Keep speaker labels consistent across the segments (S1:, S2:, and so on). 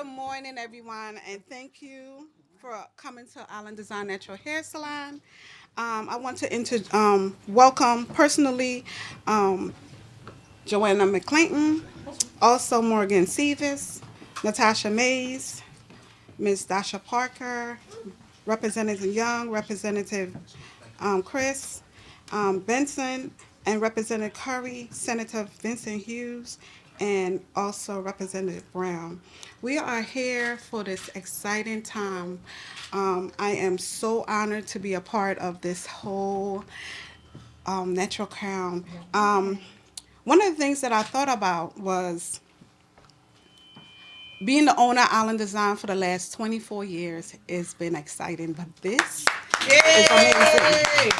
S1: Good morning, everyone, and thank you for coming to Island Design Natural Hair Salon. I want to welcome personally um, Joanna McClinton, also Morgan Seavis, Natasha Mays, Ms. Dasha Parker, Representative Young, Representative Chris Benson, and Representative Curry, Senator Vincent Hughes, and also Representative Brown. We are here for this exciting time. I am so honored to be a part of this whole Natural Crown. One of the things that I thought about was being the owner of Island Design for the last 24 years has been exciting, but this is amazing.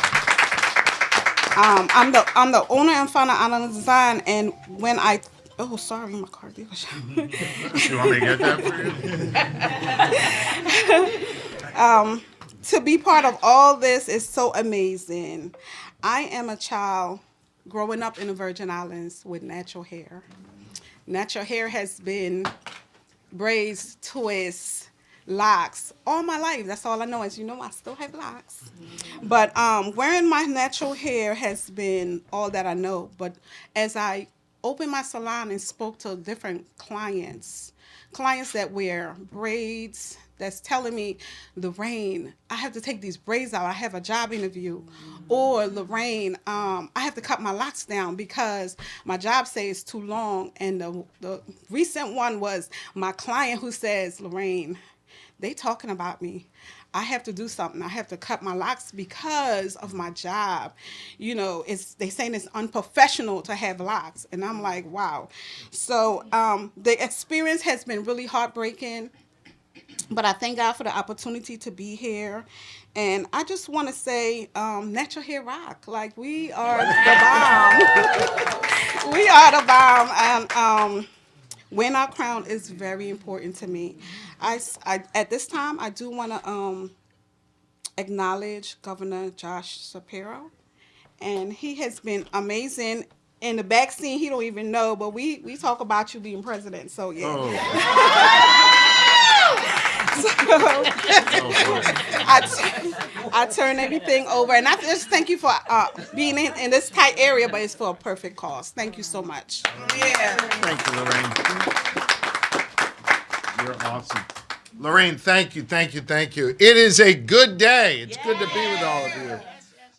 S1: I'm the owner and founder of Island Design, and when I oh sorry my car dealership.
S2: You want me to get that for you?
S1: To be part of all this is so amazing. I am a child growing up in the Virgin Islands with natural hair. Natural hair has been braids, twists, locks all my life. That's all I know. As you know, I still have locks. But wearing my natural hair has been all that I know. But as I opened my salon and spoke to different clients that wear braids, that's telling me, Lorraine, I have to take these braids out. I have a job interview. Or Lorraine, I have to cut my locks down because my job says it's too long. And the recent one was my client who says, Lorraine, they talking about me. I have to do something. I have to cut my locks because of my job. You know, they saying it's unprofessional to have locks, and I'm like, wow. So the experience has been really heartbreaking, but I thank God for the opportunity to be here. And I just want to say, natural hair rock. Like we are the bomb. We are the bomb, and wearing our crown is very important to me. At this time, I do want to acknowledge Governor Josh Shapiro, and he has been amazing. In the back scene, he don't even know, but we talk about you being president. So yeah. So I turn everything over, and I just thank you for being in this tight area, but it's for a perfect cause. Thank you so much.
S2: Yeah. Thank you, Lorraine. You're awesome. Lorraine, thank you. It is a good day. It's good to be with all of you.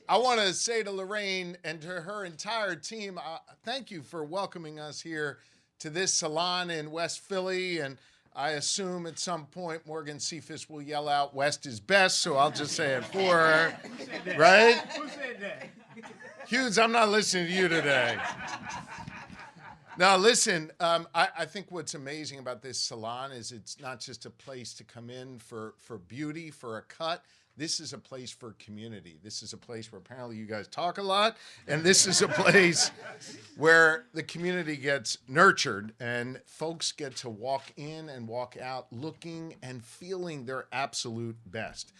S2: I want to say to Lorraine and to her entire team, thank you for welcoming us here to this salon in West Philly. And I assume at some point Morgan Cephas will yell out, West is best, so I'll just say it for her. Right?
S3: Who said that?
S2: Hughes, I'm not listening to you today. Now, listen, I think what's amazing about this salon is it's not just a place to come in for beauty, for a cut. This is a place for community. This is a place where apparently you guys talk a lot, and this is a place where the community gets nurtured and folks get to walk in and walk out looking and feeling their absolute best.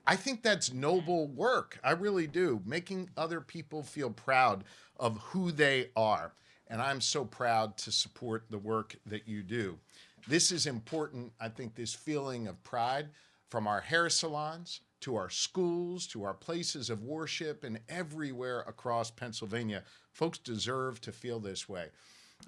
S2: I think that's noble work. I really do. Making other people feel proud of who they are. And I'm so proud to support the work that you do. This is important, I think, this feeling of pride from our hair salons to our schools, to our places of worship, and everywhere across Pennsylvania. Folks deserve to feel this way.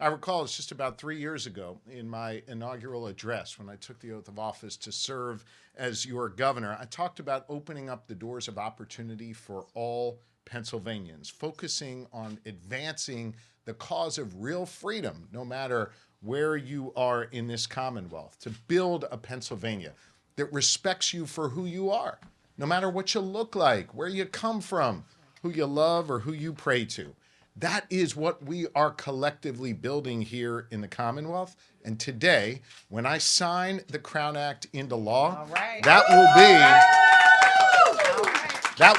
S2: I recall it's just about 3 years ago in my inaugural address when I took the oath of office to serve as your governor. I talked about opening up the doors of opportunity for all Pennsylvanians, focusing on advancing the cause of real freedom, no matter where you are in this Commonwealth, to build a Pennsylvania that respects you for who you are, no matter what you look like, where you come from, who you love, or who you pray to. That is what we are collectively building here in the Commonwealth. And today, when I sign the Crown Act into law, that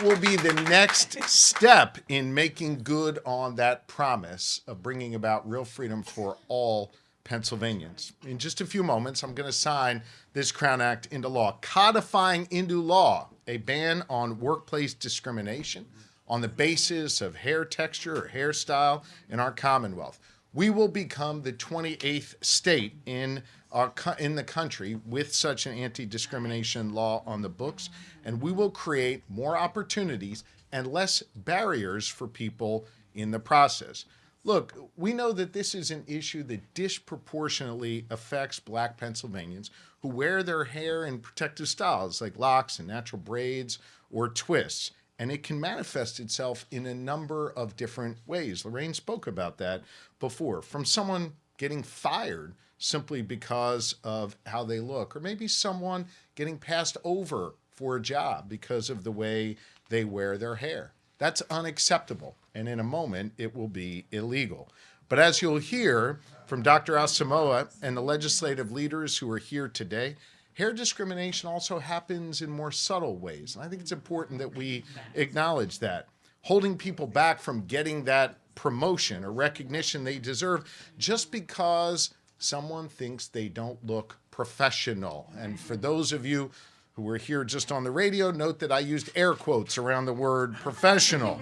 S2: will be the next step in making good on that promise of bringing about real freedom for all Pennsylvanians. In just a few moments, I'm going to sign this Crown Act into law, codifying into law a ban on workplace discrimination on the basis of hair texture or hairstyle in our Commonwealth. We will become the 28th state in the country with such an anti-discrimination law on the books, and we will create more opportunities and less barriers for people in the process. Look, we know that this is an issue that disproportionately affects Black Pennsylvanians who wear their hair in protective styles like locks and natural braids or twists. And it can manifest itself in a number of different ways. Lorraine spoke about that before, from someone getting fired simply because of how they look, or maybe someone getting passed over for a job because of the way they wear their hair. That's unacceptable, and in a moment, it will be illegal. But as you'll hear from Dr. Asamoah and the legislative leaders who are here today, hair discrimination also happens in more subtle ways, and I think it's important that we acknowledge that. Holding people back from getting that promotion or recognition they deserve just because someone thinks they don't look professional. And for those of you who were here just on the radio, note that I used air quotes around the word professional.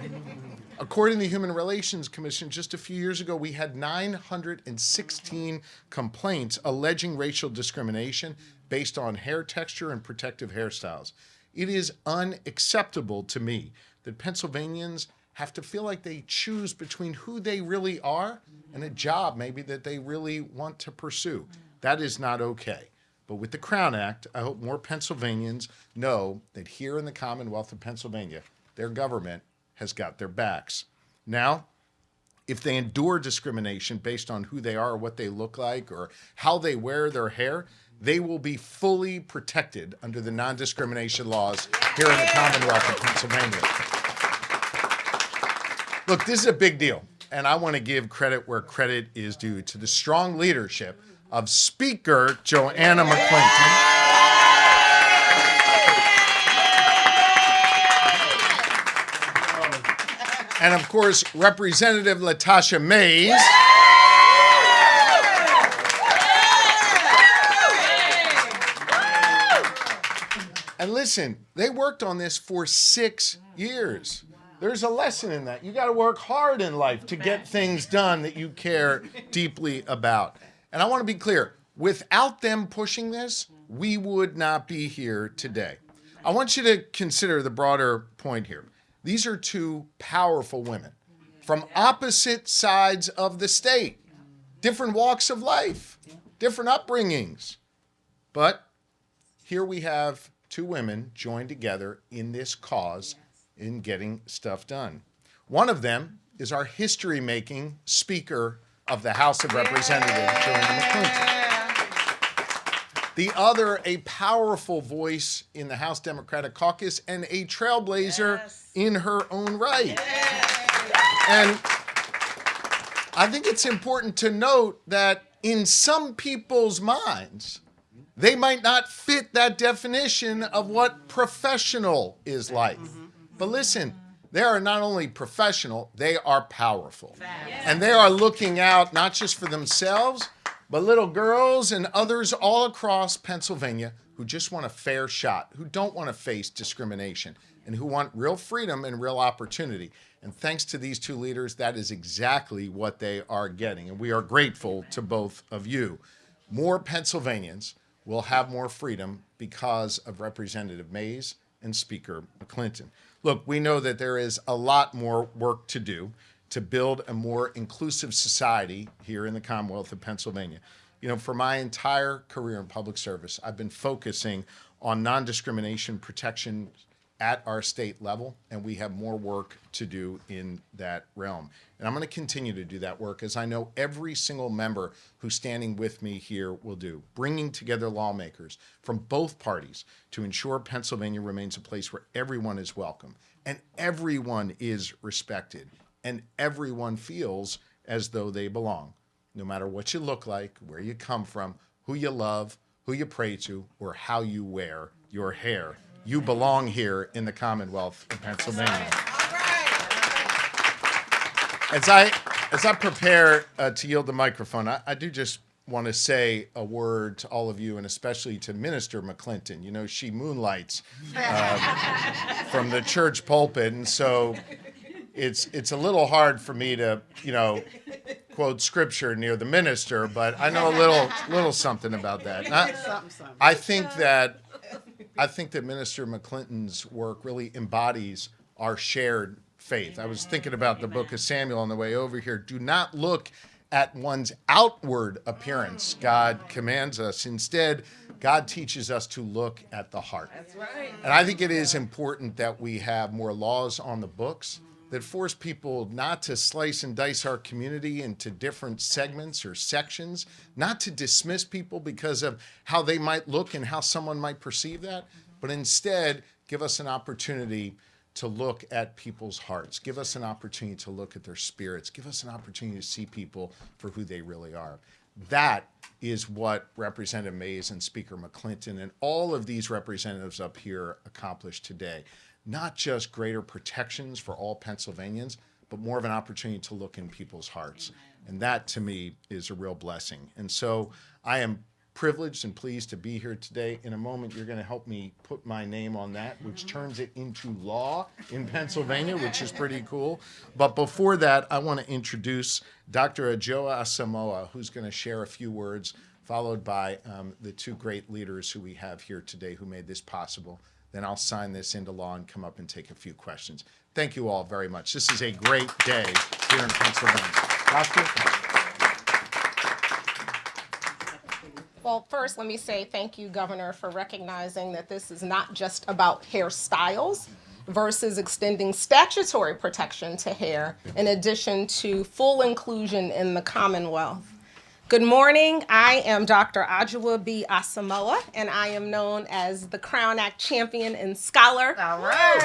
S2: According to the Human Relations Commission, just a few years ago, we had 916 complaints alleging racial discrimination based on hair texture and protective hairstyles. It is unacceptable to me that Pennsylvanians have to feel like they choose between who they really are and a job maybe that they really want to pursue. That is not okay. But with the Crown Act, I hope more Pennsylvanians know that here in the Commonwealth of Pennsylvania, their government has got their backs. Now, if they endure discrimination based on who they are or what they look like or how they wear their hair, they will be fully protected under the non-discrimination laws here in the Commonwealth of Pennsylvania. Look, this is a big deal, and I want to give credit where credit is due to the strong leadership of Speaker Joanna McClinton. And of course, Representative Latasha Mays. And listen, they worked on this for 6 years. There's a lesson in that. You got to work hard in life to get things done that you care deeply about. And I want to be clear, without them pushing this, we would not be here today. I want you to consider the broader point here. These are two powerful women from opposite sides of the state, different walks of life, different upbringings. But here we have two women joined together in this cause in getting stuff done. One of them is our history-making Speaker of the House of Representatives, Joanna McClinton. The other, a powerful voice in the House Democratic Caucus and a trailblazer in her own right. And I think it's important to note that in some people's minds, they might not fit that definition of what professional is like. But listen, they are not only professional, they are powerful. And they are looking out not just for themselves, but little girls and others all across Pennsylvania who just want a fair shot, who don't want to face discrimination, and who want real freedom and real opportunity. And thanks to these two leaders, that is exactly what they are getting. And we are grateful to both of you. More Pennsylvanians will have more freedom because of Representative Mays and Speaker McClinton. Look, we know that there is a lot more work to do to build a more inclusive society here in the Commonwealth of Pennsylvania. You know, for my entire career in public service, I've been focusing on non-discrimination protection at our state level, and we have more work to do in that realm. And I'm going to continue to do that work, as I know every single member who's standing with me here will do, bringing together lawmakers from both parties to ensure Pennsylvania remains a place where everyone is welcome and everyone is respected and everyone feels as though they belong, no matter what you look like, where you come from, who you love, who you pray to, or how you wear your hair. You belong here in the Commonwealth of Pennsylvania. As I prepare to yield the microphone, I do just want to say a word to all of you, and especially to Minister McClinton. You know, she moonlights from the church pulpit, and so it's a little hard for me to, quote scripture near the minister, but I know a little something about that. I think that Minister McClinton's work really embodies our shared faith. I was thinking about the book of Samuel on the way over here. Do not look at one's outward appearance, God commands us. Instead, God teaches us to look at the heart. That's right. And I think it is important that we have more laws on the books that force people not to slice and dice our community into different segments or sections, not to dismiss people because of how they might look and how someone might perceive that, but instead give us an opportunity to look at people's hearts, give us an opportunity to look at their spirits, give us an opportunity to see people for who they really are. That is what Representative Mays and Speaker McClinton and all of these representatives up here accomplished today. Not just greater protections for all Pennsylvanians, but more of an opportunity to look in people's hearts. And that, to me, is a real blessing. And so I am privileged and pleased to be here today. In a moment, you're going to help me put my name on that, which turns it into law in Pennsylvania, which is pretty cool. But before that, I want to introduce Dr. Ajoa Asamoah, who's going to share a few words, followed by the two great leaders who we have here today who made this possible. Then I'll sign this into law and come up and take a few questions. Thank you all very much. This is a great day here in Pennsylvania. Doctor?
S3: Well, first, let me say thank you, Governor, for recognizing that this is not just about hairstyles versus extending statutory protection to hair, in addition to full inclusion in the Commonwealth. Good morning. I am Dr. Ajoa B. Asamoah, and I am known as the Crown Act champion and scholar.
S4: All right.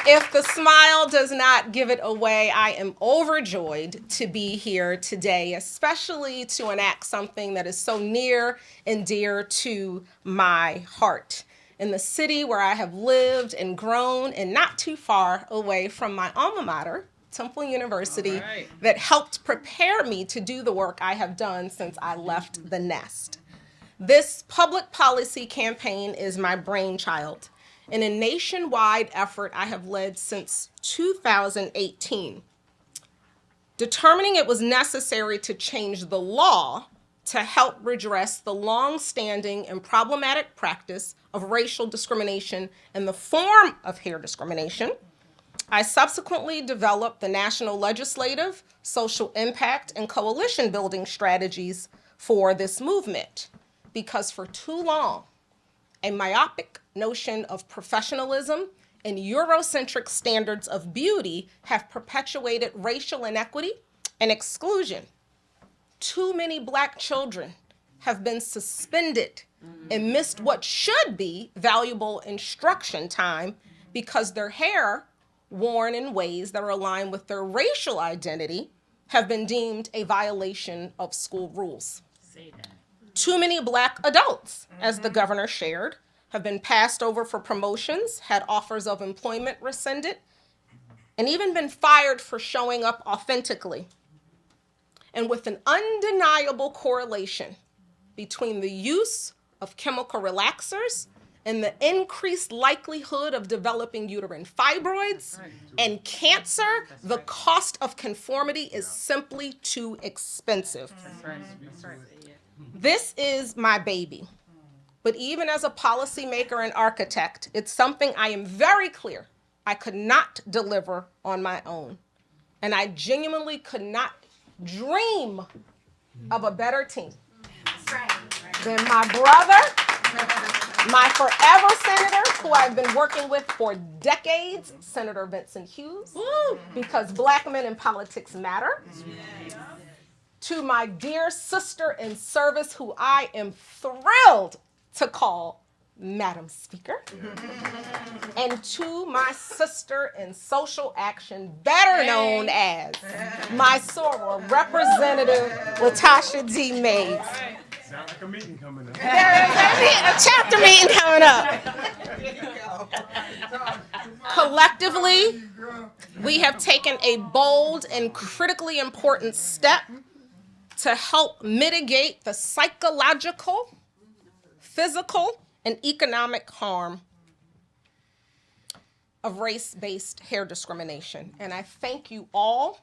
S3: If the smile does not give it away, I am overjoyed to be here today, especially to enact something that is so near and dear to my heart. In the city where I have lived and grown, and not too far away from my alma mater, Temple University, that helped prepare me to do the work I have done since I left the nest. This public policy campaign is my brainchild, in a nationwide effort I have led since 2018. Determining it was necessary to change the law to help redress the long-standing and problematic practice of racial discrimination in the form of hair discrimination, I subsequently developed the national legislative, social impact, and coalition building strategies for this movement, because for too long, a myopic notion of professionalism and Eurocentric standards of beauty have perpetuated racial inequity and exclusion. Too many Black children have been suspended and missed what should be valuable instruction time because their hair, worn in ways that are aligned with their racial identity, have been deemed a violation of school rules. Too many Black adults, as the governor shared, have been passed over for promotions, had offers of employment rescinded, and even been fired for showing up authentically. And with an undeniable correlation between the use of chemical relaxers and the increased likelihood of developing uterine fibroids and cancer, the cost of conformity is simply too expensive. This is my baby. But even as a policymaker and architect, it's something I am very clear I could not deliver on my own. And I genuinely could not dream of a better team than my brother, my forever senator, who I've been working with for decades, Senator Vincent Hughes, because Black men in politics matter. To my dear sister in service, who I am thrilled to call Madam Speaker. And to my sister in social action, better known as my soror, Representative Latasha D. Mays.
S4: Sounds like a meeting coming up.
S3: There is a chapter meeting coming up. Collectively, we have taken a bold and critically important step to help mitigate the psychological, physical, and economic harm of race-based hair discrimination. And I thank you all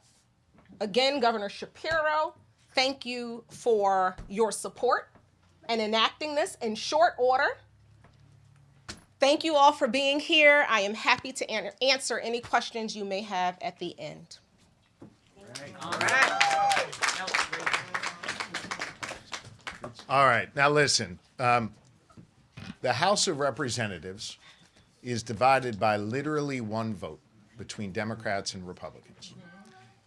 S3: Again, Governor Shapiro, thank you for your support and enacting this in short order. Thank you all for being here. I am happy to answer any questions you may have at the end.
S2: All right. Now listen. The House of Representatives is divided by literally one vote between Democrats and Republicans.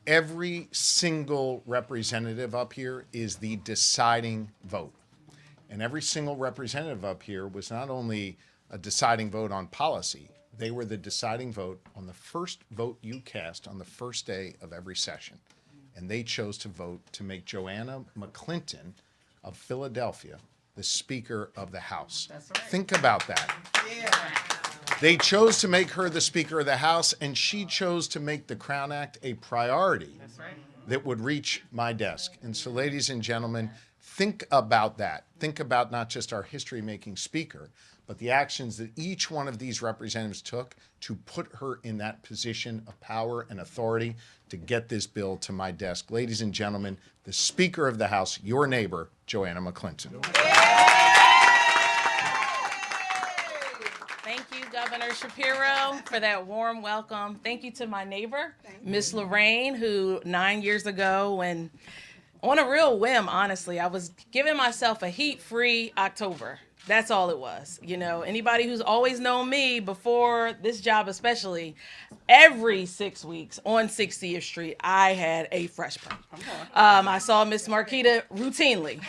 S2: Every single representative up here is the deciding vote. And every single representative up here was not only a deciding vote on policy, they were the deciding vote on the first vote you cast on the first day of every session. And they chose to vote to make Joanna McClinton of Philadelphia the Speaker of the House. That's right. Think about that. Yeah. They chose to make her the Speaker of the House, and she chose to make the Crown Act a priority. That's right. That would reach my desk. And so, ladies and gentlemen, think about that. Think about not just our history-making speaker, but the actions that each one of these representatives took to put her in that position of power and authority to get this bill to my desk. Ladies and gentlemen, the Speaker of the House, your neighbor, Joanna McClinton.
S5: Thank you, Governor Shapiro, for that warm welcome. Thank you to my neighbor, Miss Lorraine, who 9 years ago, when on a real whim, honestly, I was giving myself a heat-free October. That's all it was. You know, anybody who's always known me before this job especially, every 6 weeks on 60th Street, I had a fresh perm. I saw Miss Marquita routinely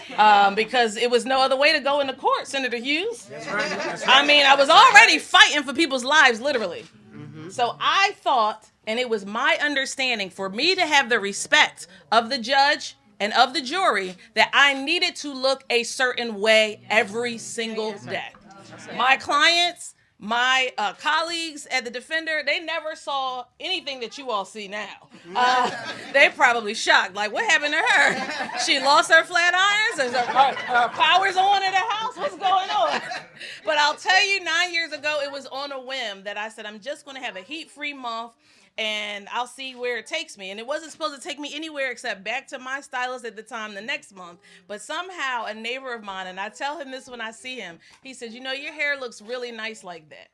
S5: because it was no other way to go into court, Senator Hughes. That's right. That's right. I mean, I was already fighting for people's lives, literally. Mm-hmm. So I thought, and it was my understanding, for me to have the respect of the judge and of the jury, that I needed to look a certain way every single day. My clients, my colleagues at the Defender, they never saw anything that you all see now. They probably shocked, like, what happened to her? She lost her flat irons? Is her power's on in the house? What's going on? But I'll tell you, 9 years ago, it was on a whim that I said, I'm just going to have a heat-free month, and I'll see where it takes me. And it wasn't supposed to take me anywhere except back to my stylist at the time the next month. But somehow a neighbor of mine, and I tell him this when I see him, he says, you know, your hair looks really nice like that.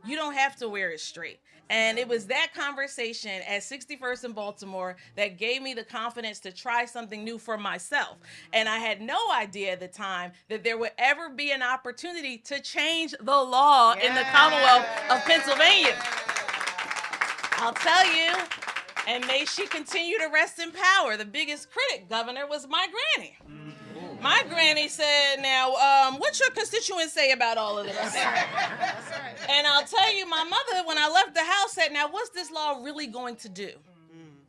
S5: You don't have to wear it straight. And it was that conversation at 61st in Baltimore that gave me the confidence to try something new for myself. And I had no idea at the time that there would ever be an opportunity to change the law in the Commonwealth of Pennsylvania. I'll tell you, and may she continue to rest in power. The biggest critic, Governor, was my granny. My granny said, now, what's your constituents say about all of this? That's right. And I'll tell you, my mother, when I left the house, said, now, what's this law really going to do?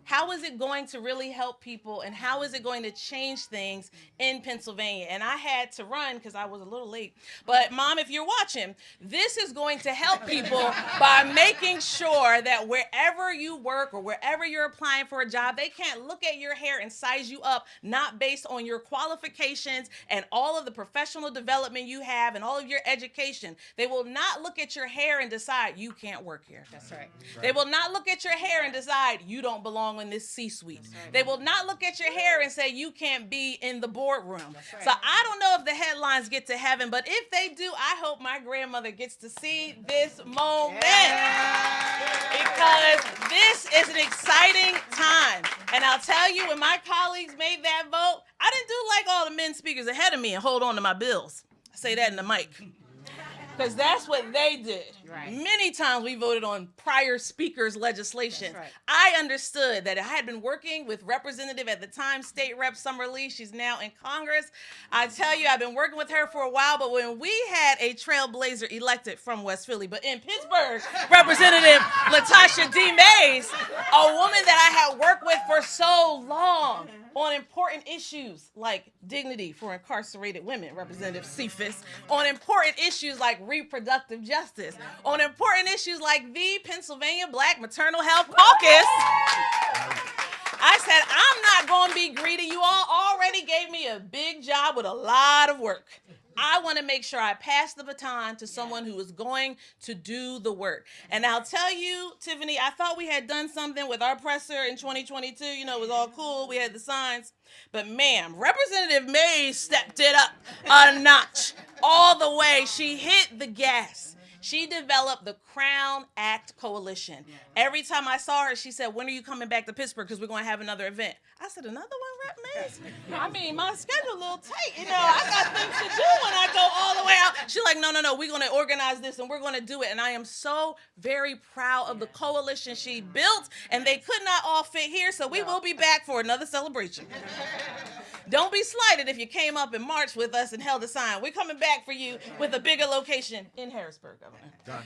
S5: How is it going to really help people, and how is it going to change things in Pennsylvania? And I had to run because I was a little late. But, Mom, if you're watching, this is going to help people by making sure that wherever you work or wherever you're applying for a job, they can't look at your hair and size you up, not based on your qualifications and all of the professional development you have and all of your education. They will not look at your hair and decide you can't work here. That's right. They will not look at your hair and decide you don't belong in this C-suite. Right. They will not look at your hair and say you can't be in the boardroom. Right. So I don't know if the headlines get to heaven, but if they do, I hope my grandmother gets to see this moment. Because this is an exciting time. And I'll tell you, when my colleagues made that vote, I didn't do like all the men speakers ahead of me and hold on to my bills. I say that in the mic. Because that's what they did. Right. Many times we voted on prior speakers' legislation. Right. I understood that I had been working with Representative at the time, State Rep Summer Lee. She's now in Congress. I tell you, I've been working with her for a while, but when we had a trailblazer elected from West Philly, but in Pittsburgh, Representative Latasha D. Mays, a woman that I had worked with for so long, on important issues like dignity for incarcerated women, Representative Cephas, on important issues like reproductive justice, on important issues like the Pennsylvania Black Maternal Health Caucus. I said, I'm not going to be greedy. You all already gave me a big job with a lot of work. I want to make sure I pass the baton to someone who is going to do the work. And I'll tell you, Tiffany, I thought we had done something with our presser in 2022. You know, it was all cool. We had the signs. But ma'am, Representative Mays stepped it up a notch all the way. She hit the gas. She developed the Crown Act Coalition. Every time I saw her, she said, when are you coming back to Pittsburgh? Because we're going to have another event. I said, another one, Rep Mays? I mean, my schedule a little tight. You know, I got things to do when I go all the way out. She's like, no, we're going to organize this and we're going to do it. And I am so very proud of the coalition she built. And they could not all fit here, so we will be back for another celebration. Don't be slighted if you came up in March with us and held a sign. We're coming back for you with a bigger location in Harrisburg, Governor.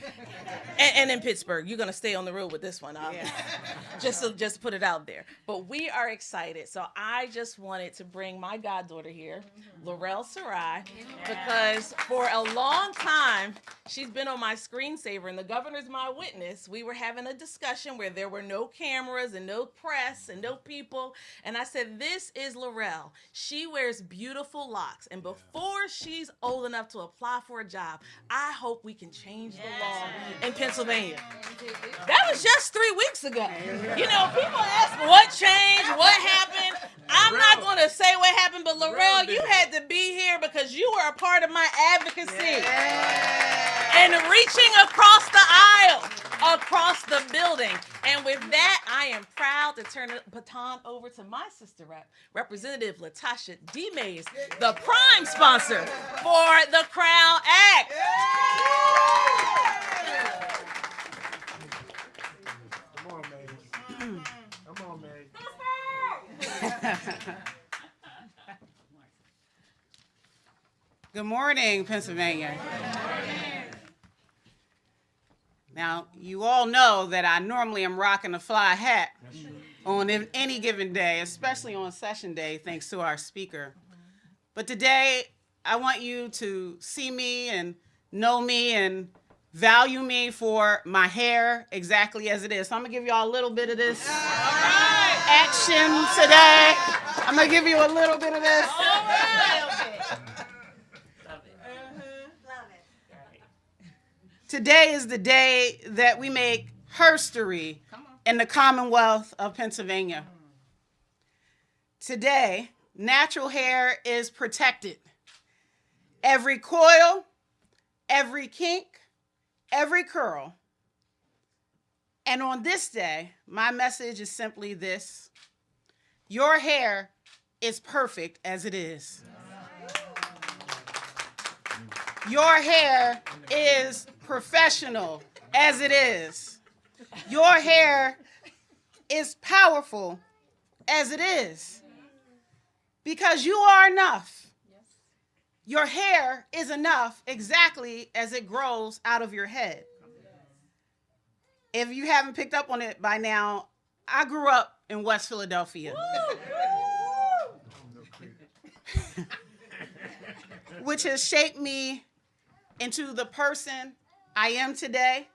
S5: And in Pittsburgh. You're going to stay on the road with this one. Just put it out there. But we are excited. So I just wanted to bring my goddaughter here, Laurel Sarai, because for a long time, she's been on my screensaver, and the governor's my witness. We were having a discussion where there were no cameras and no press and no people. And I said, this is Laurel. She wears beautiful locks, and before she's old enough to apply for a job, I hope we can change the law in Pennsylvania. That was just 3 weeks ago. You know, people ask what changed, what happened. I'm not going to say what happened, but Laurel, you had to be here because you were a part of my advocacy and reaching across the aisle, across the building. And with that, I am proud to turn the baton over to my sister rep, Representative Latasha D. Mays, the prime sponsor for the Crown Act.
S4: Come on, Mays. Come on, Mays.
S6: Good morning, Pennsylvania. Now, you all know that I normally am rocking a fly hat on any given day, especially on session day, thanks to our speaker. But today, I want you to see me and know me and value me for my hair exactly as it is. So I'm gonna give y'all a little bit of this action today. I'm gonna give you a little bit of this. Today is the day that we make history in the Commonwealth of Pennsylvania. Today, natural hair is protected. Every coil, every kink, every curl. And on this day, my message is simply this: your hair is perfect as it is. Your hair is professional as it is. Your hair is powerful as it is. Because you are enough. Your hair is enough exactly as it grows out of your head. If you haven't picked up on it by now, I grew up in West Philadelphia. Which has shaped me into the person I am today.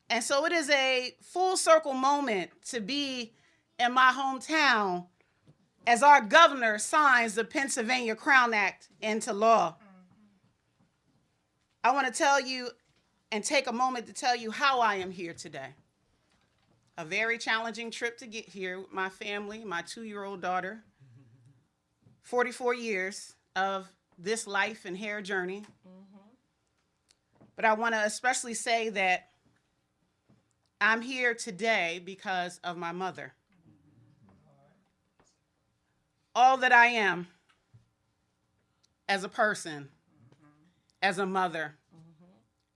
S6: And so it is a full circle moment to be in my hometown as our governor signs the Pennsylvania Crown Act into law. I want to tell you and take a moment to tell you how I am here today. A very challenging trip to get here with my family, my 2-year-old daughter, 44 years of this life and hair journey. But I want to especially say that I'm here today because of my mother. All that I am as a person, as a mother,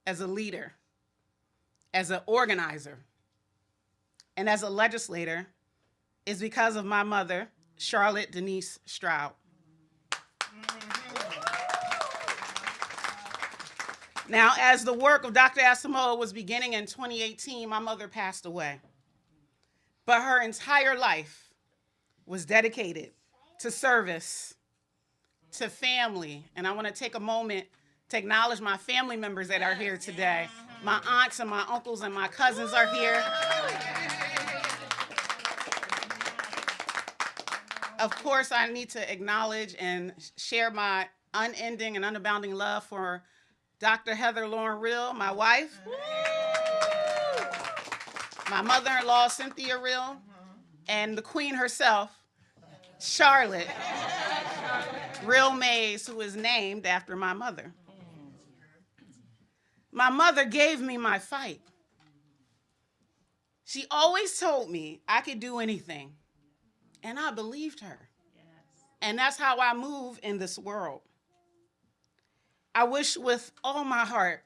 S6: as a leader, as an organizer, and as a legislator is because of my mother, Charlotte Denise Stroud. Now, as the work of Dr. Asamoah was beginning in 2018, my mother passed away. But her entire life was dedicated to service, to family. And I want to take a moment to acknowledge my family members that are here today. My aunts and my uncles and my cousins are here. Of course, I need to acknowledge and share my unending and unabounding love for Dr. Heather Lauren Real, my wife, my mother-in-law, Cynthia Real, and the queen herself, Charlotte Real Mays, who is named after my mother. My mother gave me my fight. She always told me I could do anything, and I believed her. And that's how I move in this world. I wish with all my heart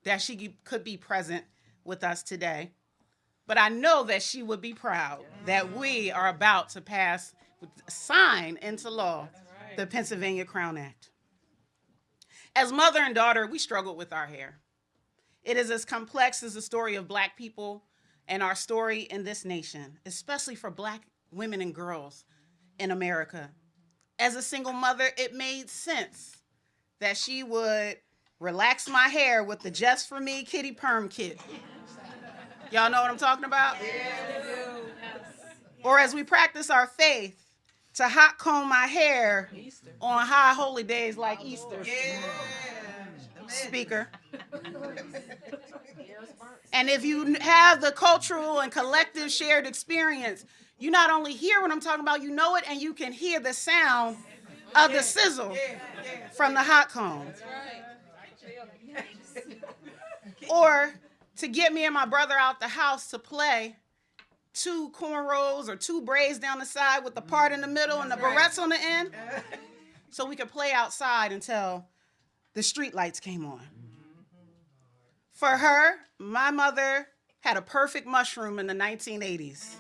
S6: that she could be present with us today, but I know that she would be proud that we are about to sign into law the Pennsylvania Crown Act. As mother and daughter, we struggled with our hair. It is as complex as the story of Black people and our story in this nation, especially for Black women and girls in America. As a single mother, it made sense that she would relax my hair with the Just For Me Kitty Perm Kit. Y'all know what I'm talking about? Or as we practice our faith, to hot comb my hair on high holy days like Easter. Speaker. And if you have the cultural and collective shared experience, you not only hear what I'm talking about, you know it, and you can hear the sound of the sizzle from the hot comb. Or to get me and my brother out the house to play, 2 cornrows or 2 braids down the side with the part in the middle and the barrettes on the end, so we could play outside until the street lights came on. For her, my mother had a perfect mushroom in the 1980s.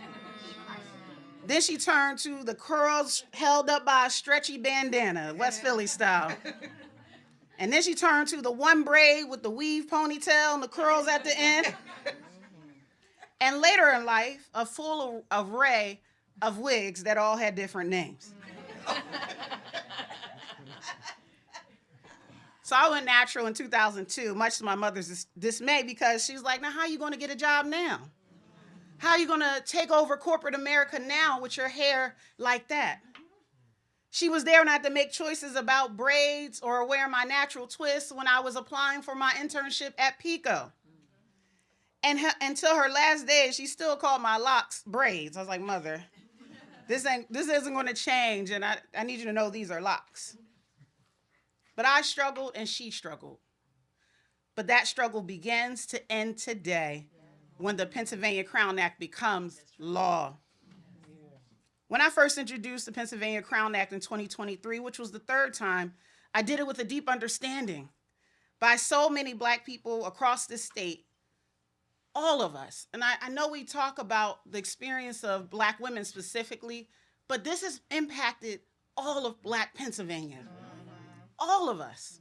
S6: Then she turned to the curls held up by a stretchy bandana, West Philly style. And then she turned to the one braid with the weave ponytail and the curls at the end. And later in life, a full array of wigs that all had different names. So I went natural in 2002, much to my mother's dismay, because she was like, now how are you going to get a job now? How are you going to take over corporate America now with your hair like that? She was there not to make choices about braids or wear my natural twists when I was applying for my internship at Pico. And until her last day, she still called my locks braids. I was like, Mother, this isn't going to change, and I need you to know these are locks. But I struggled and she struggled. But that struggle begins to end today when the Pennsylvania Crown Act becomes law. When I first introduced the Pennsylvania Crown Act in 2023, which was the 3rd time, I did it with a deep understanding by so many Black people across this state, all of us. And I know we talk about the experience of Black women specifically, but this has impacted all of Black Pennsylvania, all of us.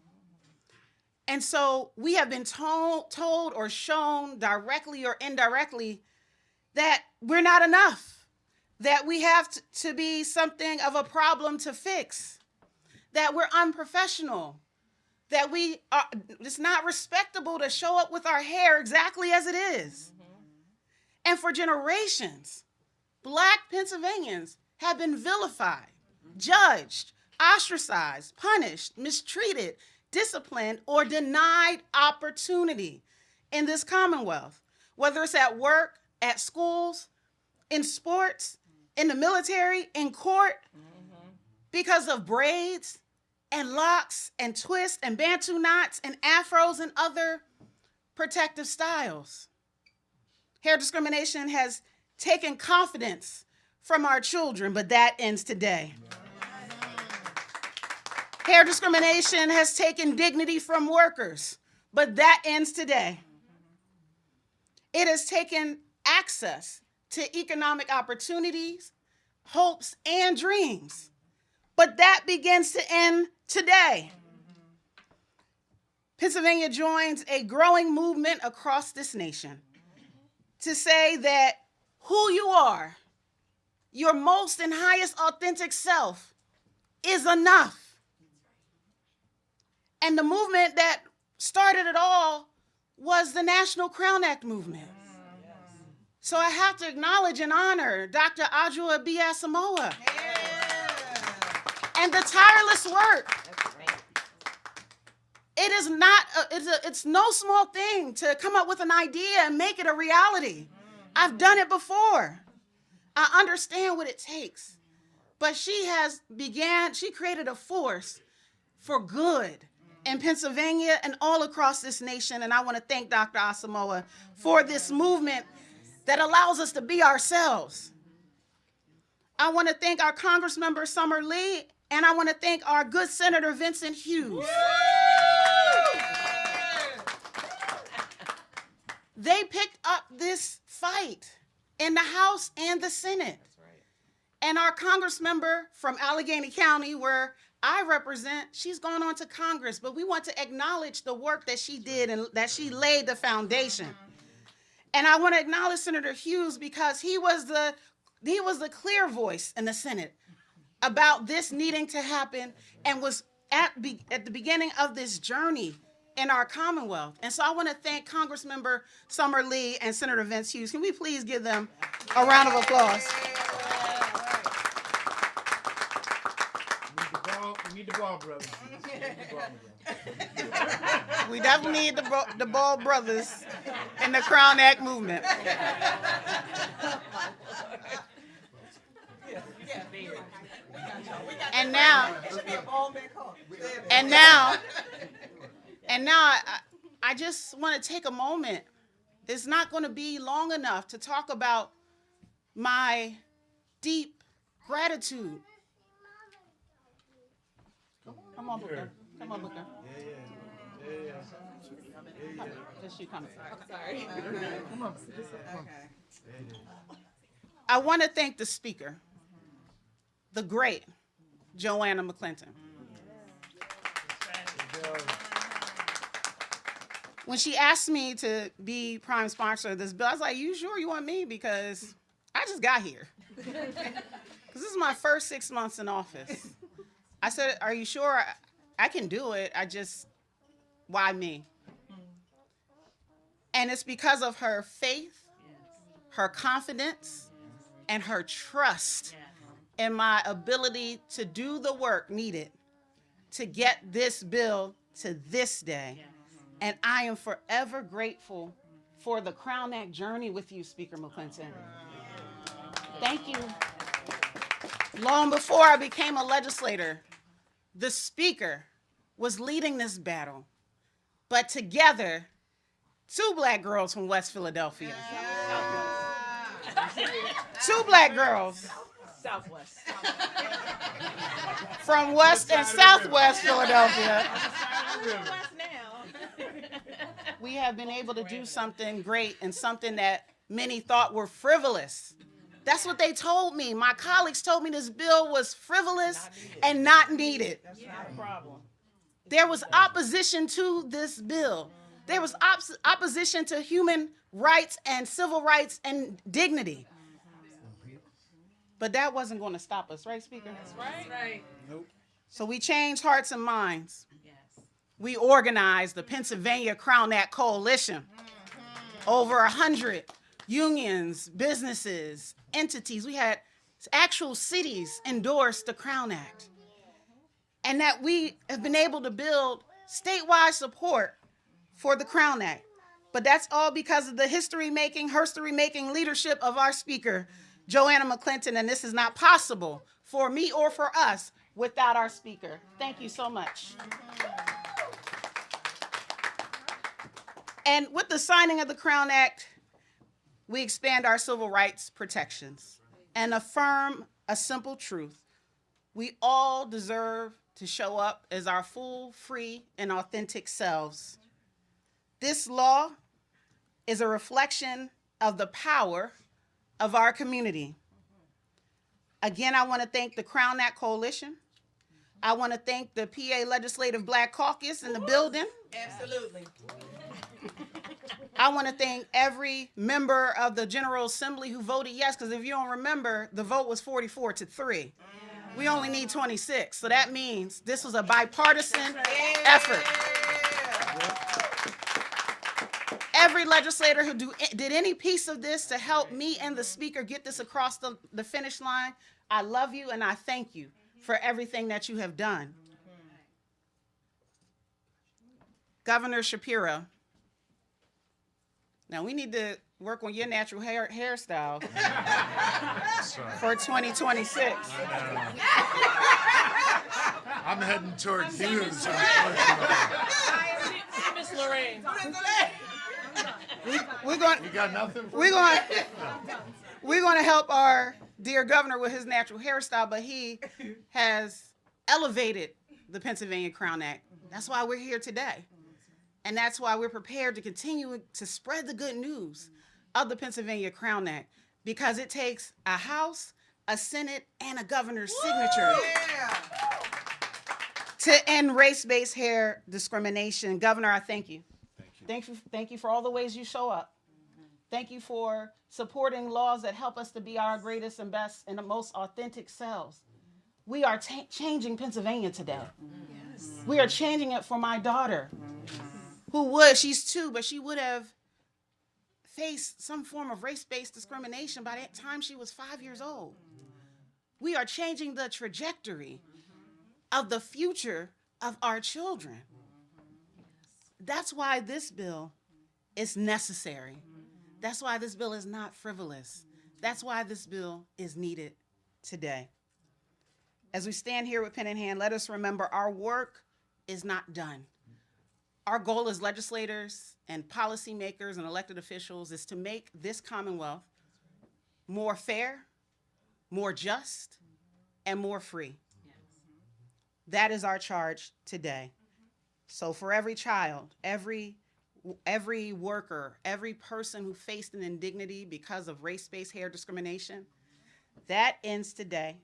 S6: And so we have been told or shown directly or indirectly that we're not enough, that we have to be something of a problem to fix, that we're unprofessional, that it's not respectable to show up with our hair exactly as it is. And for generations, Black Pennsylvanians have been vilified, judged, ostracized, punished, mistreated, disciplined, or denied opportunity in this Commonwealth, whether it's at work, at schools, in sports, in the military, in court, because of braids and locks and twists and bantu knots and afros and other protective styles. Hair discrimination has taken confidence from our children, but that ends today. Hair discrimination has taken dignity from workers, but that ends today. It has taken access to economic opportunities, hopes, and dreams, but that begins to end today. Pennsylvania joins a growing movement across this nation to say that who you are, your most and highest authentic self, is enough. And the movement that started it all was the National Crown Act movement. So I have to acknowledge and honor Dr. Adjoa B. Asamoah and the tireless work It is not, it's no small thing to come up with an idea and make it a reality. I've done it before. I understand what it takes. But she created a force for good in Pennsylvania and all across this nation. And I want to thank Dr. Asamoah for this movement that allows us to be ourselves. I want to thank our Congressmember Summer Lee, and I want to thank our good Senator Vincent Hughes. They picked up this fight in the House and the Senate. And our Congressmember from Allegheny County, where I represent, she's gone on to Congress, but we want to acknowledge the work that she did and that she laid the foundation. And I want to acknowledge Senator Hughes because he was the clear voice in the Senate about this needing to happen and was at the beginning of this journey in our Commonwealth. And so I want to thank Congressmember Summer Lee and Senator Vince Hughes. Can we please give them a round of applause?
S4: We need the Ball brothers.
S6: We definitely need the Ball brothers in the Crown Act movement. And now I just want to take a moment. It's not going to be long enough to talk about my deep gratitude. Come on, Booker. Come on, Booker. Just you come. Sorry. Come on. I want to thank the speaker, the great Joanna McClinton. When she asked me to be prime sponsor of this bill, I was like, you sure you want me? Because I just got here. Because this is my first 6 months in office. I said, are you sure I can do it? Why me? And it's because of her faith, her confidence, and her trust in my ability to do the work needed to get this bill to this day. And I am forever grateful for the Crown Act journey with you, Speaker McClinton. Thank you. Long before I became a legislator, the speaker was leading this battle. But together, 2 black girls from West Philadelphia. 2 black girls.
S5: Southwest.
S6: From West and Southwest Philadelphia. We have been able to do something great and something that many thought were frivolous. That's what they told me. My colleagues told me this bill was frivolous and not needed.
S5: That's not a problem.
S6: There was opposition to this bill. There was opposition to human rights and civil rights and dignity. But that wasn't going to stop us, right, Speaker?
S5: That's right.
S4: Nope.
S6: So we changed hearts and minds.
S5: Yes.
S6: We organized the Pennsylvania Crown Act Coalition. Over 100 unions, businesses, entities. We had actual cities endorse the Crown Act. And that we have been able to build statewide support for the Crown Act. But that's all because of the history-making leadership of our speaker, Joanna McClinton, and this is not possible for me or for us without our speaker. Thank you so much. And with the signing of the Crown Act, we expand our civil rights protections and affirm a simple truth. We all deserve to show up as our full, free, and authentic selves. This law is a reflection of the power of our community. Again, I want to thank the Crown Act Coalition. I want to thank the PA Legislative Black Caucus in the building.
S5: Absolutely.
S6: I want to thank every member of the General Assembly who voted yes, because if you don't remember, the vote was 44-3. We only need 26, so that means this was a bipartisan effort. Every legislator who did any piece of this to help me and the speaker get this across the finish line, I love you and I thank you for everything that you have done. Governor Shapiro. Now we need to work on your natural hairstyle for 2026.
S2: I'm heading toward Hughes, unfortunately.
S5: Miss Lorraine.
S6: We're going.
S2: You got nothing for
S6: We're
S2: me?
S6: going. We're going to help our dear governor with his natural hairstyle, but he has elevated the Pennsylvania Crown Act. That's why we're here today. And that's why we're prepared to continue to spread the good news of the Pennsylvania Crown Act, because it takes a House, a Senate, and a governor's signature to end race-based hair discrimination. Governor, I thank you. Thank you for all the ways you show up. Thank you for supporting laws that help us to be our greatest and best and the most authentic selves. We are changing Pennsylvania today. Yes. We are changing it for my daughter, she's 2, but she would have faced some form of race-based discrimination by that time she was 5 years old. We are changing the trajectory of the future of our children. That's why this bill is necessary. That's why this bill is not frivolous. That's why this bill is needed today. As we stand here with pen in hand, let us remember our work is not done. Our goal as legislators and policymakers and elected officials is to make this Commonwealth more fair, more just, and more free. That is our charge today. So for every child, every worker, every person who faced an indignity because of race-based hair discrimination, that ends today.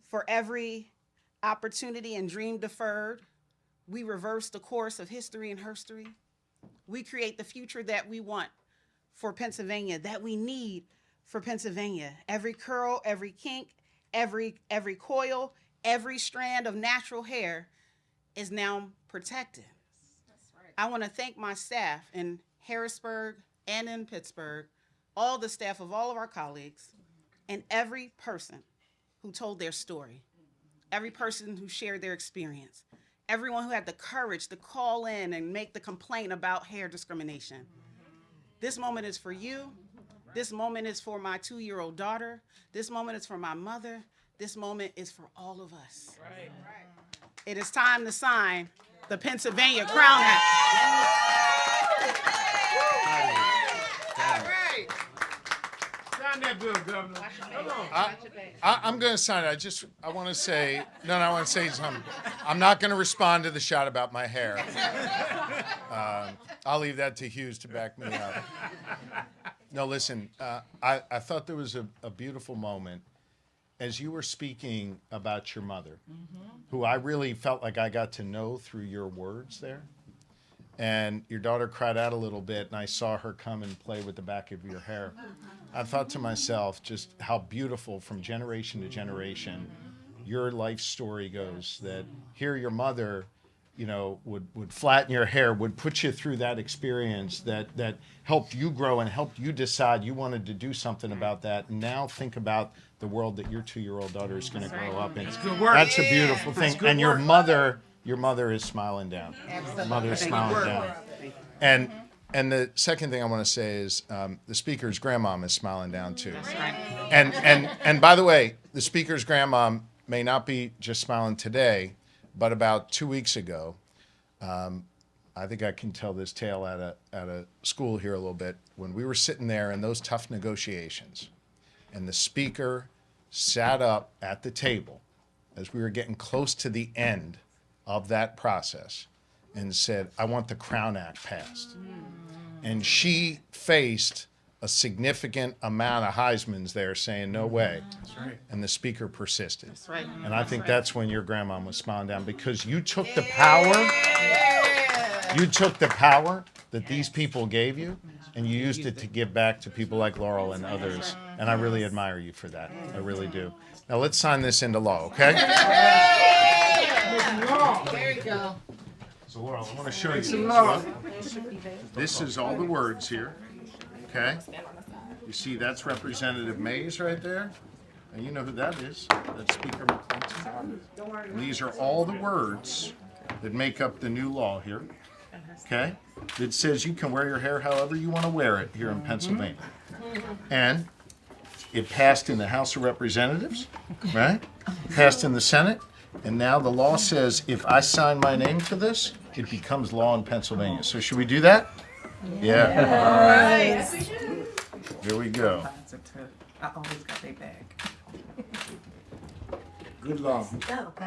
S6: For every opportunity and dream deferred, we reverse the course of history and herstory. We create the future that we want for Pennsylvania, that we need for Pennsylvania. Every curl, every kink, every coil, every strand of natural hair is now protected. That's right. I want to thank my staff in Harrisburg and in Pittsburgh, all the staff of all of our colleagues, and every person who told their story, every person who shared their experience, everyone who had the courage to call in and make the complaint about hair discrimination. This moment is for you. This moment is for my 2-year-old daughter. This moment is for my mother. This moment is for all of us. Right. It is time to sign the Pennsylvania Crown Act.
S4: All right. Sign that bill, Governor. Come on.
S2: I'm going to sign it. I want to say something. I'm not going to respond to the shot about my hair. I'll leave that to Hughes to back me up. No, listen, I thought there was a beautiful moment as you were speaking about your mother, who I really felt like I got to know through your words there. And your daughter cried out a little bit, and I saw her come and play with the back of your hair. I thought to myself just how beautiful from generation to generation your life story goes, that here your mother, would flatten your hair, would put you through that experience that helped you grow and helped you decide you wanted to do something about that. And now think about the world that your 2-year-old daughter is going to grow up in. That's a beautiful thing. And your mother is smiling down. Your mother is smiling down. And the second thing I want to say is the speaker's grandmom is smiling down too. And by the way, the speaker's grandmom may not be just smiling today, but about 2 weeks ago, I think I can tell this tale at a school here a little bit, when we were sitting there in those tough negotiations, and the speaker sat up at the table as we were getting close to the end of that process and said, I want the Crown Act passed. And she faced a significant amount of Heismans there saying, no way. That's right. And the speaker persisted. That's right. And I think that's when your grandma was smiling down, because you took the power, that these people gave you, and you used it to give back to people like Laurel and others. And I really admire you for that. I really do. Now let's sign this into law, okay?
S6: There you go.
S2: So Laurel, I want to show you this. This is all the words here. Okay? You see that's Representative Mays right there? And you know who that is. That's Speaker McClinton. And these are all the words that make up the new law here, okay? That says you can wear your hair however you want to wear it here in Pennsylvania. And it passed in the House of Representatives, right? Passed in the Senate, and now the law says if I sign my name to this, it becomes law in Pennsylvania. So should we do that? Yeah. Here we go.
S7: I always got their back.
S4: Good law.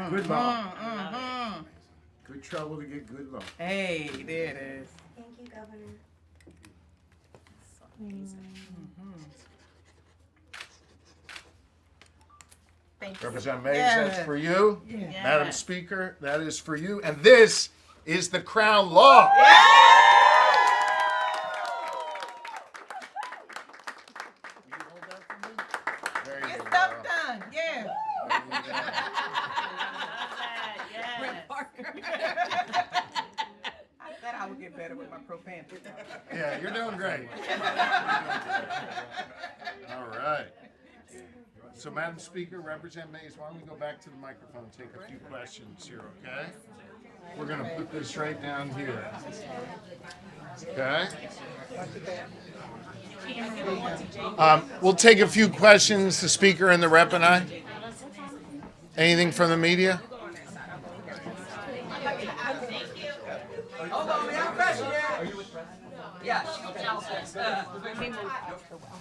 S4: Good law. Good trouble to get good law.
S7: Hey, there it is.
S8: Thank you, Governor.
S7: Thank you.
S2: Representative Mays, that's for you. Madam Speaker, that is for you. And this is the Crown Law. There you
S7: Get
S2: go.
S7: stuff done. Yeah. I said I would get better with my profanity.
S2: Yeah, you're doing great. All right. So, Madam Speaker, Representative Mays, why don't we go back to the microphone and take a few questions here, okay? We're going to put this right down here. Okay? We'll take a few questions, the Speaker and the Rep and I. Anything from the media?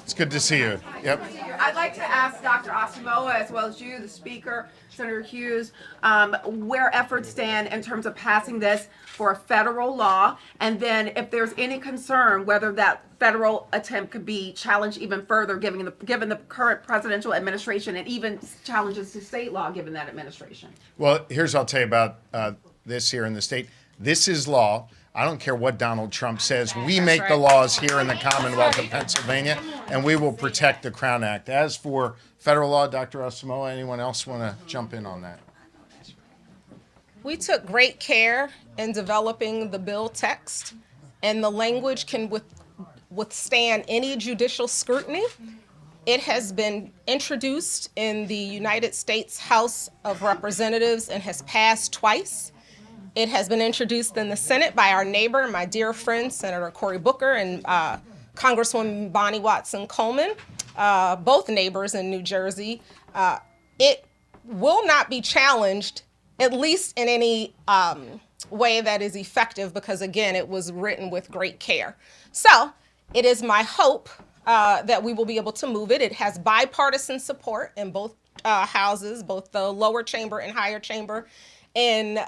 S2: It's good to see you. Yep.
S9: I'd like to ask Dr. Asamoah, as well as you, the Speaker, Senator Hughes, where efforts stand in terms of passing this for a federal law, and then if there's any concern whether that federal attempt could be challenged even further, given the current presidential administration, and even challenges to state law given that administration.
S2: Well, here's what I'll tell you about this here in the state. This is law. I don't care what Donald Trump says. We make the laws here in the Commonwealth of Pennsylvania, and we will protect the Crown Act. As for federal law, Dr. Asamoah, anyone else want to jump in on that?
S3: We took great care in developing the bill text, and the language can withstand any judicial scrutiny. It has been introduced in the United States House of Representatives and has passed twice. It has been introduced in the Senate by our neighbor, my dear friend, Senator Cory Booker and Congresswoman Bonnie Watson Coleman, both neighbors in New Jersey. It will not be challenged, at least in any way that is effective, because again, it was written with great care. So it is my hope that we will be able to move it. It has bipartisan support in both houses, both the lower chamber and higher chamber in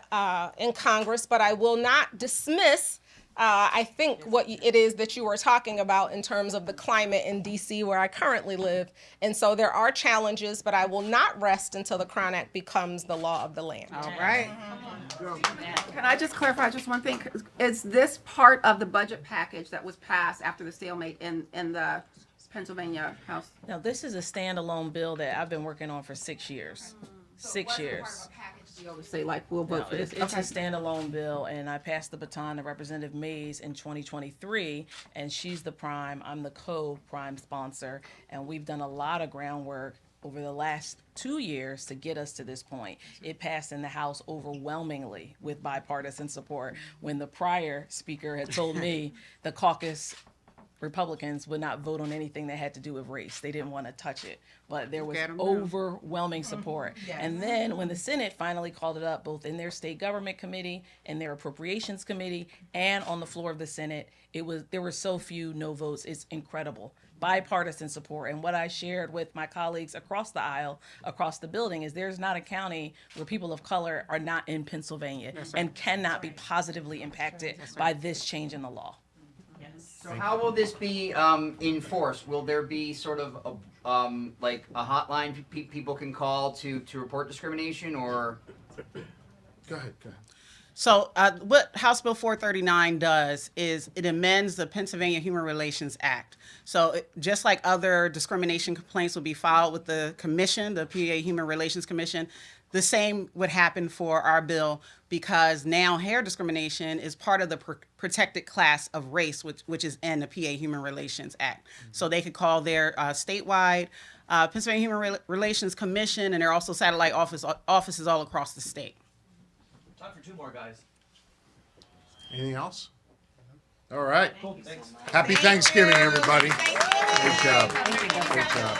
S3: Congress, but I will not dismiss, I think, what it is that you were talking about in terms of the climate in D.C., where I currently live. And so there are challenges, but I will not rest until the Crown Act becomes the law of the land.
S9: All right. Can I just clarify just one thing? Is this part of the budget package that was passed after the stalemate in the Pennsylvania House?
S5: Now, this is a standalone bill that I've been working on for 6 years. 6 years.
S9: You always say, like, we'll vote for this.
S5: It's a standalone bill, and I passed the baton to Representative Mays in 2023, and she's the prime, I'm the co-prime sponsor, and we've done a lot of groundwork over the last 2 years to get us to this point. It passed in the House overwhelmingly with bipartisan support, when the prior speaker had told me the caucus Republicans would not vote on anything that had to do with race. They didn't want to touch it, but there was overwhelming support.
S7: Yes.
S5: And then when the Senate finally called it up, both in their state government committee and their appropriations committee and on the floor of the Senate, there were so few no votes. It's incredible. Bipartisan support. And what I shared with my colleagues across the aisle, across the building, is there's not a county where people of color are not in Pennsylvania and cannot be positively impacted by this change in the law.
S10: So how will this be enforced? Will there be sort of like a hotline people can call to report discrimination, or?
S2: Go ahead.
S6: So what House Bill 439 does is it amends the Pennsylvania Human Relations Act. So just like other discrimination complaints would be filed with the commission, the PA Human Relations Commission, the same would happen for our bill, because now hair discrimination is part of the protected class of race, which is in the PA Human Relations Act. So they could call their statewide Pennsylvania Human Relations Commission, and there are also satellite offices all across the state.
S10: Time for two more, guys.
S2: Anything else? All right. Happy Thanksgiving, everybody. Good job. Good job.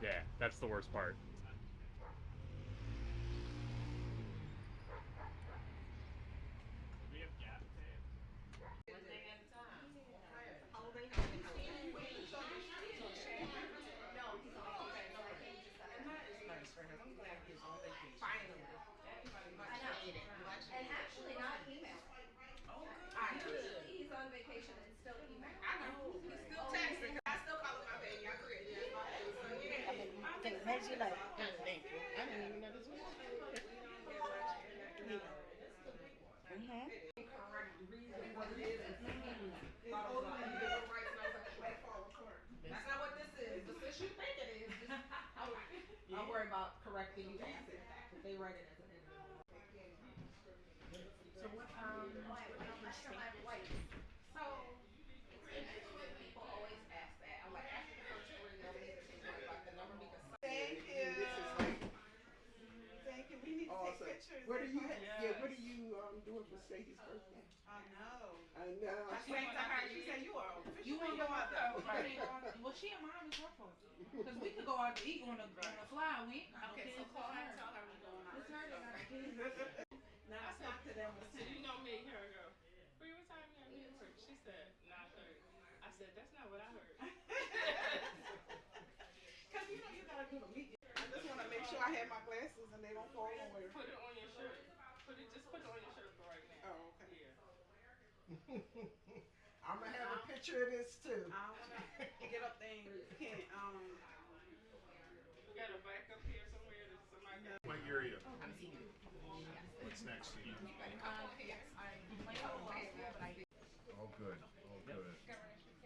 S8: Yeah, that's the worst part.
S3: And actually not email. He's on vacation and still email. I know. He's still texting. I still call him my baby. I agree.
S6: Thank you. I didn't even know this was.
S3: That's not what this is. The fish you think it is. I'll worry about correcting you after the fact. If they write it as an individual. So what? So people always ask that. I'm like, after the first three, they'll need to worry about the number because.
S1: Thank you. Thank you. We need to take pictures.
S4: What are you? Yeah. What are you doing for Sadie's birthday?
S1: I know.
S4: I know.
S1: I sang to her. She said, "You are officially
S7: You want to go
S1: your
S7: out
S1: mother."
S7: there? Well, she and mom is her fault. Because we could go out to eat on the fly. We ain't got no
S1: Okay,
S7: kids.
S1: so call her and tell her we're going out.
S7: It's her that got the kids.
S1: Now I talk to them.
S11: You know me, here I go. Wait, what time you have me at work? She said 9:30. I said, that's not what I heard.
S1: Because you know you gotta do the meeting. I just want to make sure I have my glasses and they don't fall nowhere.
S11: Put it on your shirt. Just put it on your shirt for right now.
S1: Oh, okay.
S11: Yeah.
S4: I'm gonna have a picture of this too.
S1: I want to get up there and you can't.
S11: You got a back up here somewhere that somebody can.
S2: What year are you? What's next to you? Oh, good. Oh, good.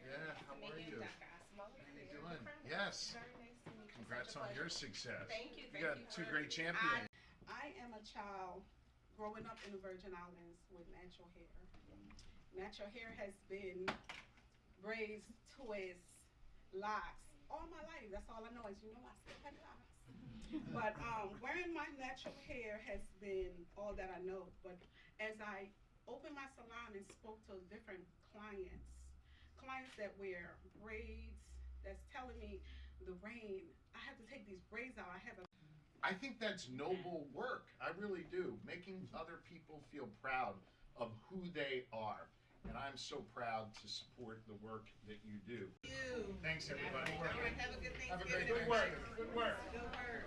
S2: Yeah, how are you? How you doing? Yes. Congrats on your success.
S3: Thank you.
S2: You got two great champions.
S1: I am a child growing up in the Virgin Islands with natural hair. Natural hair has been braids, twists, locks all my life. That's all I know is, I still have locks. But wearing my natural hair has been all that I know. But as I opened my salon and spoke to different clients that wear braids, that's telling me the rain, I have to take these braids out.
S2: I think that's noble work. I really do. Making other people feel proud of who they are. And I'm so proud to support the work that you do. Thanks, everybody.
S1: All right, have a good Thanksgiving.
S2: Have a great day. Good work. Good work.
S1: Good work.